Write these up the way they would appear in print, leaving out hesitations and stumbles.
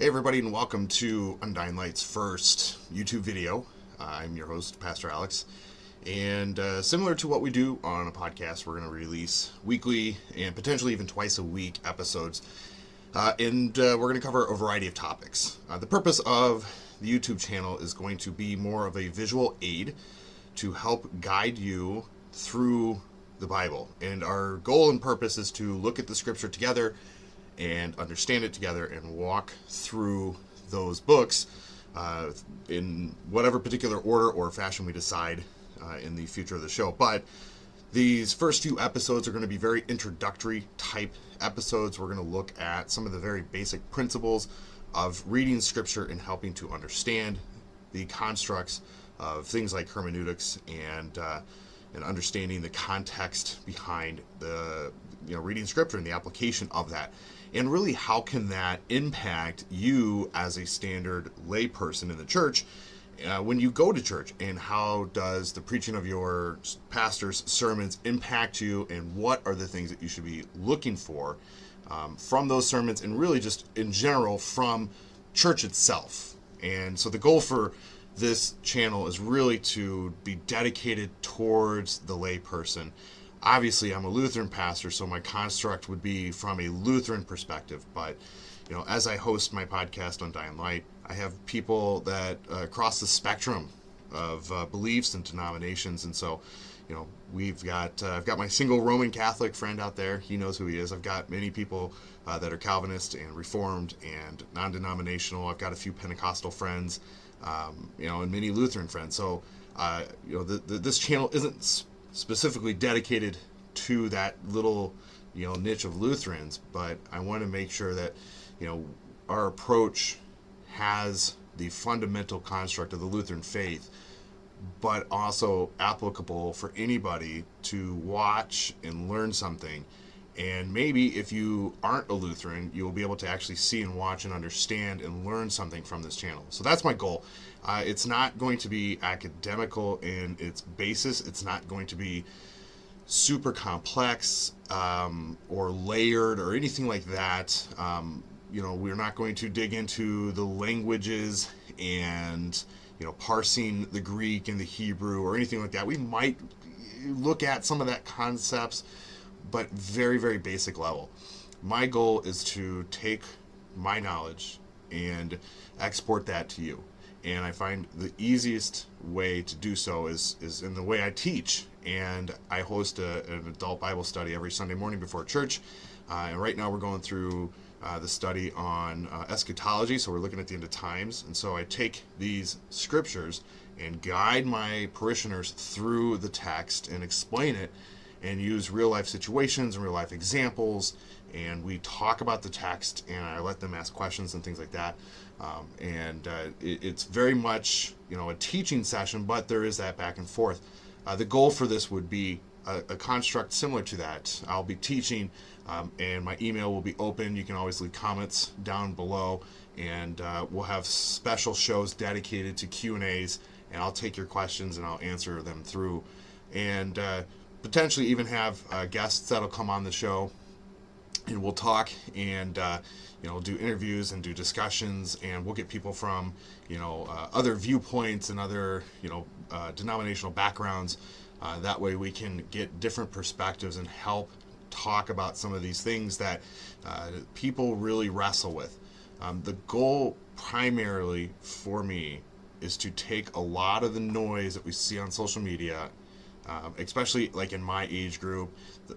Hey everybody, and welcome to Undying Light's first YouTube video. I'm your host, Pastor Alex, and similar to what we do on a podcast, we're going to release weekly and potentially even twice a week episodes, and we're going to cover a variety of topics. The purpose of the YouTube channel is going to be more of a visual aid to help guide you through the Bible, and our goal and purpose is to look at the scripture together and understand it together and walk through those books in whatever particular order or fashion we decide in the future of the show. But these first few episodes are going to be very introductory type episodes. We're going to look at some of the very basic principles of reading scripture and helping to understand the constructs of things like hermeneutics and understanding the context behind the reading scripture and the application of that. And really, how can that impact you as a standard layperson in the church when you go to church? And how does the preaching of your pastor's sermons impact you? And what are the things that you should be looking for from those sermons, and really just in general from church itself? And so the goal for this channel is really to be dedicated towards the layperson. Obviously, I'm a Lutheran pastor, so my construct would be from a Lutheran perspective. But, as I host my podcast Undying Light, I have people that cross the spectrum of beliefs and denominations. And so, I've got my single Roman Catholic friend out there. He knows who he is. I've got many people that are Calvinist and Reformed and non-denominational. I've got a few Pentecostal friends, and many Lutheran friends. So, this channel isn't specifically dedicated to that little niche of Lutherans, but I want to make sure that our approach has the fundamental construct of the Lutheran faith, but also applicable for anybody to watch and learn something. And maybe if you aren't a Lutheran, you'll be able to actually see and watch and understand and learn something from this channel. So that's my goal. It's not going to be academical in its basis. It's not going to be super complex or layered or anything like that. We're not going to dig into the languages and parsing the Greek and the Hebrew or anything like that. We might look at some of that concepts, but very, very basic level. My goal is to take my knowledge and export that to you. And I find the easiest way to do so is in the way I teach. And I host an adult Bible study every Sunday morning before church. And right now we're going through the study on eschatology. So we're looking at the end of times. And so I take these scriptures and guide my parishioners through the text and explain it, and use real life situations and real life examples, and we talk about the text, and I let them ask questions and things like that. It's very much a teaching session, but there is that back and forth. The goal for this would be a construct similar to that. I'll be teaching, and my email will be open. You can always leave comments down below, and we'll have special shows dedicated to Q&As, and I'll take your questions and I'll answer them through, and potentially even have guests that'll come on the show, and we'll talk and do interviews and do discussions, and we'll get people from other viewpoints and other denominational backgrounds. That way we can get different perspectives and help talk about some of these things that people really wrestle with. The goal primarily for me is to take a lot of the noise that we see on social media, especially like in my age group,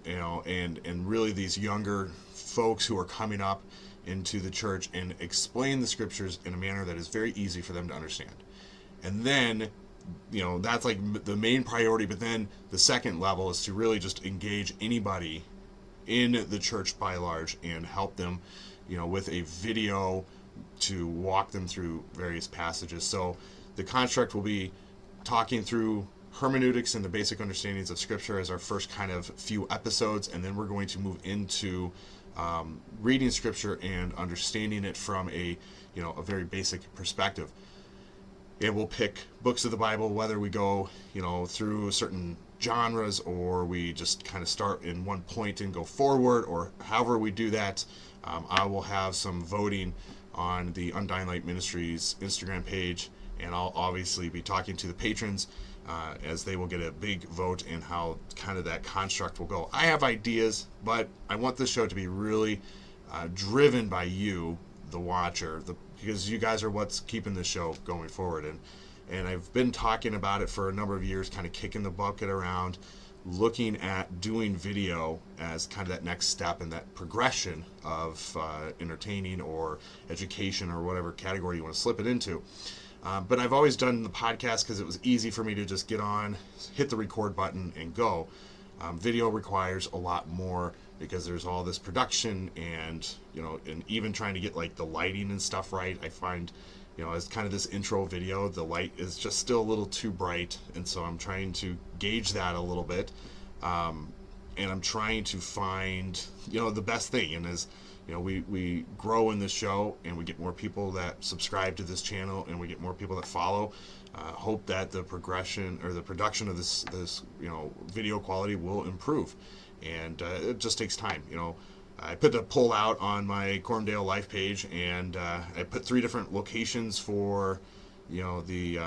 and really these younger folks who are coming up into the church, and explain the scriptures in a manner that is very easy for them to understand. And then, that's like the main priority, but then the second level is to really just engage anybody in the church by large and help them, with a video to walk them through various passages. So the construct will be talking through hermeneutics and the basic understandings of scripture as our first kind of few episodes, and then we're going to move into reading scripture and understanding it from a very basic perspective. And we'll pick books of the Bible, whether we go through certain genres or we just kind of start in one point and go forward, or however we do that. I will have some voting on the Undying Light Ministries Instagram page, and I'll obviously be talking to the patrons as they will get a big vote in how kind of that construct will go. I have ideas, but I want this show to be really driven by you, the watcher, because you guys are what's keeping the show going forward. And I've been talking about it for a number of years, kind of kicking the bucket around, looking at doing video as kind of that next step in that progression of entertaining or education or whatever category you want to slip it into. But I've always done the podcast because it was easy for me to just get on, hit the record button, and go. Video requires a lot more because there's all this production and even trying to get like the lighting and stuff right. I find, as kind of this intro video, the light is just still a little too bright, and so I'm trying to gauge that a little bit, and I'm trying to find the best thing. And as we grow in this show and we get more people that subscribe to this channel and we get more people that follow, hope that the progression or the production of this video quality will improve. And it just takes time. I put a poll out on my Corndale Life page, and I put 3 different locations for the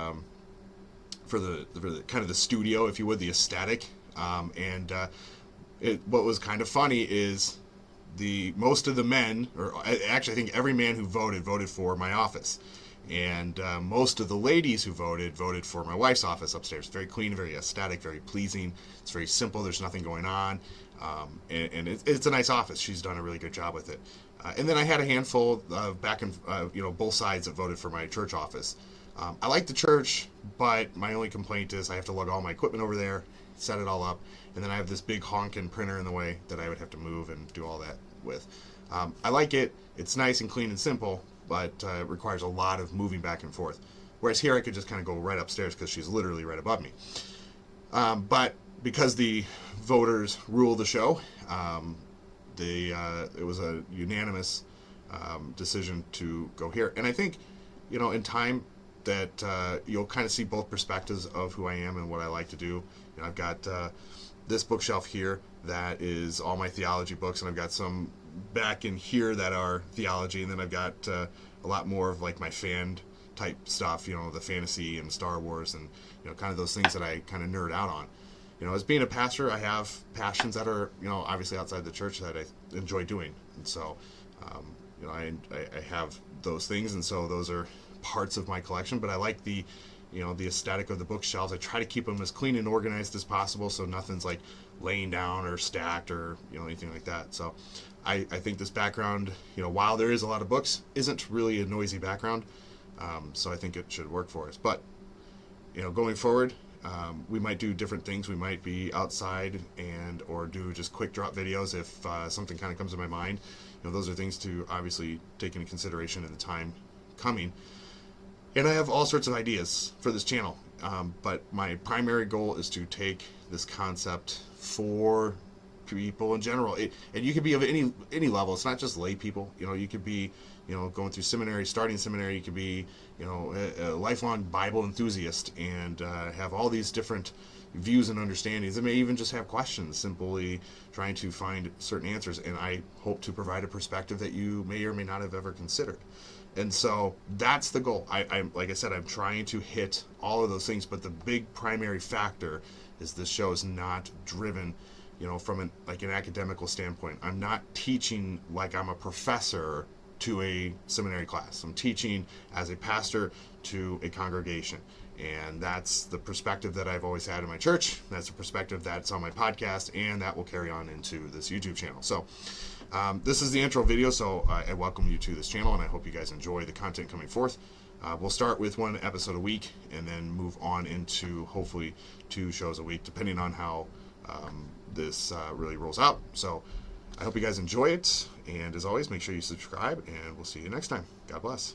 kind of the studio, if you would, the aesthetic. What was kind of funny is most of the men, or actually I think every man who voted for my office, and most of the ladies who voted for my wife's office upstairs. Very clean, very aesthetic, very pleasing. It's very simple. There's nothing going on, and it's a nice office. She's done a really good job with it. And then I had a handful of both sides that voted for my church office. I like the church, but my only complaint is I have to lug all my equipment over there, set it all up, and then I have this big honking printer in the way that I would have to move and do all that with. I like it. It's nice and clean and simple, but it requires a lot of moving back and forth. Whereas here I could just kind of go right upstairs because she's literally right above me. But because the voters rule the show, it was a unanimous decision to go here. And I think, in time that you'll kind of see both perspectives of who I am and what I like to do. I've got this bookshelf here that is all my theology books, and I've got some back in here that are theology, and then I've got a lot more of like my fan type stuff, the fantasy and Star Wars and kind of those things that I kind of nerd out on. As being a pastor, I have passions that are obviously outside the church that I enjoy doing, and so I have those things, and so those are parts of my collection. But I like the aesthetic of the bookshelves. I try to keep them as clean and organized as possible, so nothing's like laying down or stacked or anything like that. So I think this background, while there is a lot of books, isn't really a noisy background. So I think it should work for us. But going forward, we might do different things. We might be outside or do just quick drop videos if something kind of comes to my mind. Those are things to obviously take into consideration in the time coming. And I have all sorts of ideas for this channel, but my primary goal is to take this concept for people in general. And you could be of any level. It's not just lay people. You could be going through seminary, starting seminary. You could be a lifelong Bible enthusiast and have all these different views and understandings. It may even just have questions, simply trying to find certain answers. And I hope to provide a perspective that you may or may not have ever considered. And so that's the goal. I'm like I said, I'm trying to hit all of those things, but the big primary factor is this show is not driven, from an academical standpoint. I'm not teaching like I'm a professor to a seminary class. I'm teaching as a pastor to a congregation. And that's the perspective that I've always had in my church. That's the perspective that's on my podcast, and that will carry on into this YouTube channel. So this is the intro video, so I welcome you to this channel, and I hope you guys enjoy the content coming forth. We'll start with 1 episode a week and then move on into hopefully 2 shows a week, depending on how this really rolls out. So I hope you guys enjoy it, and as always, make sure you subscribe, and we'll see you next time. God bless.